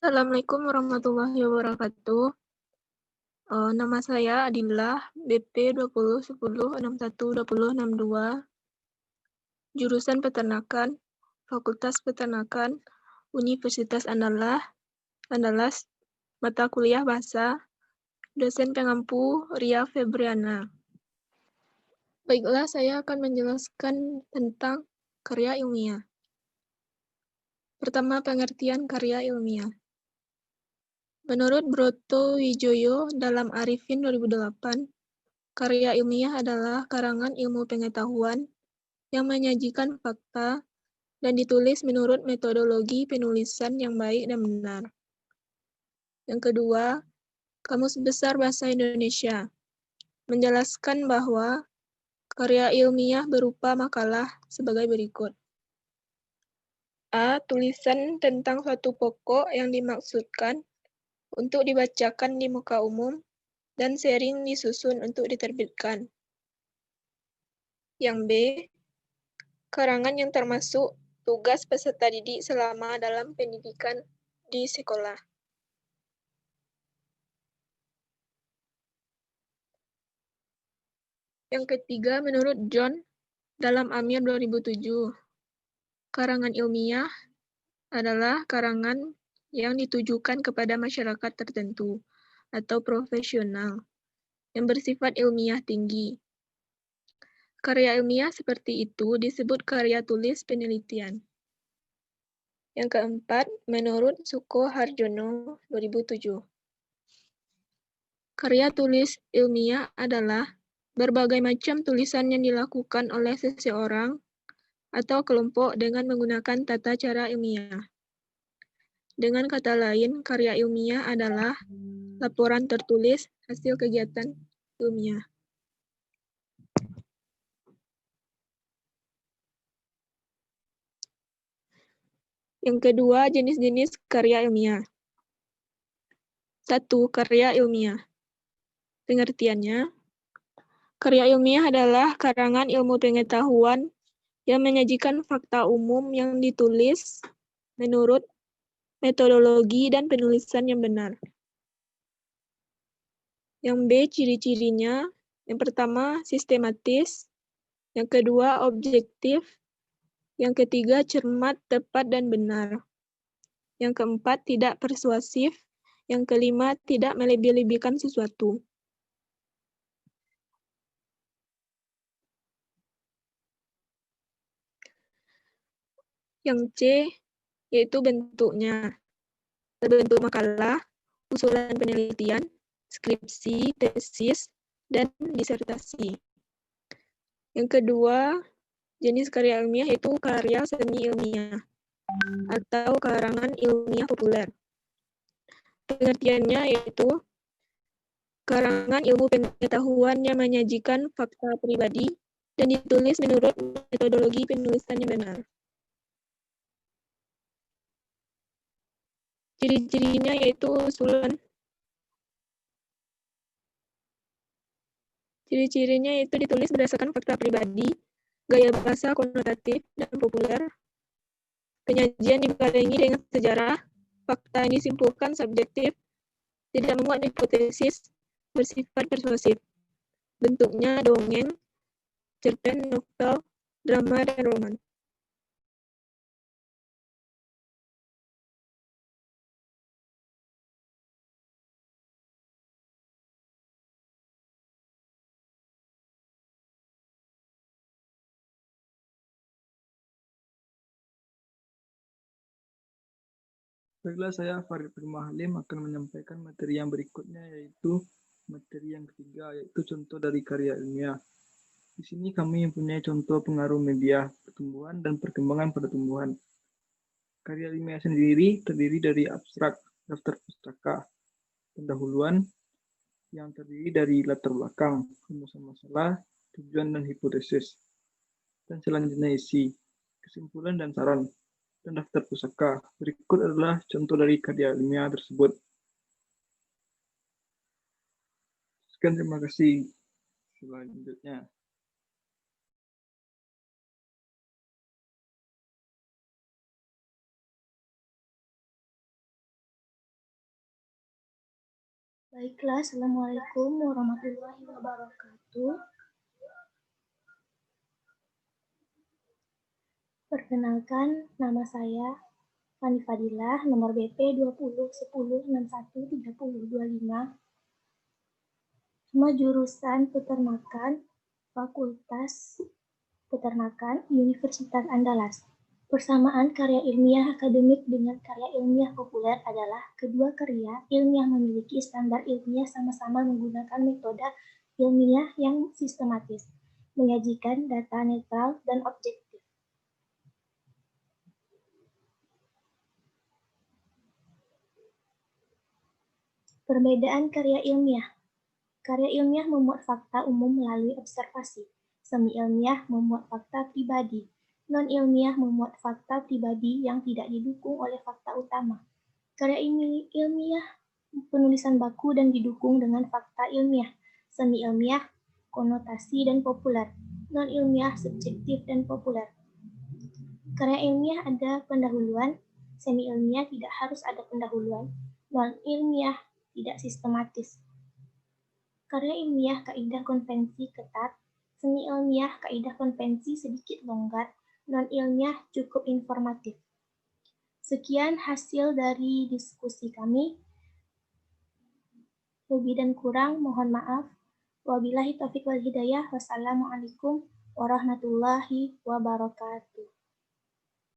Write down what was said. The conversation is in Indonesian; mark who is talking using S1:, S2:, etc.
S1: Assalamualaikum warahmatullahi wabarakatuh. Nama saya Adillah, BP 2010 61 20 62, jurusan Peternakan, Fakultas Peternakan, Universitas Andalas, mata kuliah Bahasa, dosen pengampu Ria Febriana. Baiklah, saya akan menjelaskan tentang karya ilmiah. Pertama, pengertian karya ilmiah. Menurut Broto Wijoyo dalam Arifin 2008, karya ilmiah adalah karangan ilmu pengetahuan yang menyajikan fakta dan ditulis menurut metodologi penulisan yang baik dan benar. Yang kedua, Kamus Besar Bahasa Indonesia menjelaskan bahwa karya ilmiah berupa makalah sebagai berikut. A. Tulisan tentang suatu pokok yang dimaksudkan untuk dibacakan di muka umum dan sering disusun untuk diterbitkan. Yang B. Karangan yang termasuk tugas peserta didik selama dalam pendidikan di sekolah. Yang ketiga, menurut John dalam Amir 2007, karangan ilmiah adalah karangan yang ditujukan kepada masyarakat tertentu atau profesional yang bersifat ilmiah tinggi. Karya ilmiah seperti itu disebut karya tulis penelitian. Yang keempat, menurut Suko Harjono 2007, karya tulis ilmiah adalah berbagai macam tulisan yang dilakukan oleh seseorang atau kelompok dengan menggunakan tata cara ilmiah. Dengan kata lain, karya ilmiah adalah laporan tertulis hasil kegiatan ilmiah. Yang kedua, jenis-jenis karya ilmiah. 1. Karya ilmiah. Pengertiannya, karya ilmiah adalah karangan ilmu pengetahuan yang menyajikan fakta umum yang ditulis menurut metodologi dan penulisan yang benar. Yang B, ciri-cirinya. Yang pertama, sistematis. Yang kedua, objektif. Yang ketiga, cermat, tepat, dan benar. Yang keempat, tidak persuasif. Yang kelima, tidak melebih-lebihkan sesuatu. Yang C, yaitu bentuknya. Berbentuk makalah, usulan penelitian, skripsi, tesis, dan disertasi. Yang kedua, jenis karya ilmiah yaitu karya seni ilmiah atau karangan ilmiah populer. Pengertiannya yaitu karangan ilmu pengetahuan yang menyajikan fakta pribadi dan ditulis menurut metodologi penulisan yang benar. Ciri-cirinya yaitu usulan. Ciri-cirinya yaitu ditulis berdasarkan fakta pribadi, gaya bahasa konotatif dan populer, penyajian dibarengi dengan sejarah, fakta yang disimpulkan subjektif, tidak memuat hipotesis, bersifat persuasif. Bentuknya dongeng, cerpen, novel, drama, dan roman.
S2: Baiklah, saya Farid Prima Halim akan menyampaikan materi yang berikutnya, yaitu materi yang ketiga, yaitu contoh dari karya ilmiah. Di sini kami mempunyai contoh pengaruh media, pertumbuhan, dan perkembangan pada tumbuhan. Karya ilmiah sendiri terdiri dari abstrak, daftar pustaka, pendahuluan, yang terdiri dari latar belakang, rumusan masalah, tujuan, dan hipotesis. Dan selanjutnya isi, kesimpulan, dan saran. Dan daftar pusaka. Berikut adalah contoh dari karya ilmiah tersebut. Sekian, terima kasih. Selanjutnya.
S3: Baiklah, Assalamualaikum warahmatullahi wabarakatuh. Perkenalkan, nama saya Fani Fadilah, nomor BP 2010613025, cuma jurusan Peternakan, Fakultas Peternakan, Universitas Andalas. Persamaan karya ilmiah akademik dengan karya ilmiah populer adalah kedua karya ilmiah memiliki standar ilmiah sama-sama menggunakan metode ilmiah yang sistematis, menyajikan data netral dan objektif. Perbedaan karya ilmiah. Karya ilmiah memuat fakta umum melalui observasi. Semi ilmiah memuat fakta pribadi. Non-ilmiah memuat fakta pribadi yang tidak didukung oleh fakta utama. Karya ilmiah penulisan baku dan didukung dengan fakta ilmiah. Semi ilmiah, konotasi dan populer. Non-ilmiah, subjektif dan populer. Karya ilmiah ada pendahuluan, semi ilmiah tidak harus ada pendahuluan. Non-ilmiah tidak sistematis. Karya ilmiah kaidah konvensi ketat, semi ilmiah kaidah konvensi sedikit longgar, non-ilmiah cukup informatif. Sekian hasil dari diskusi kami. Lebih dan kurang mohon maaf. Wabillahi taufiq wal hidayah. Wassalamualaikum warahmatullahi wabarakatuh.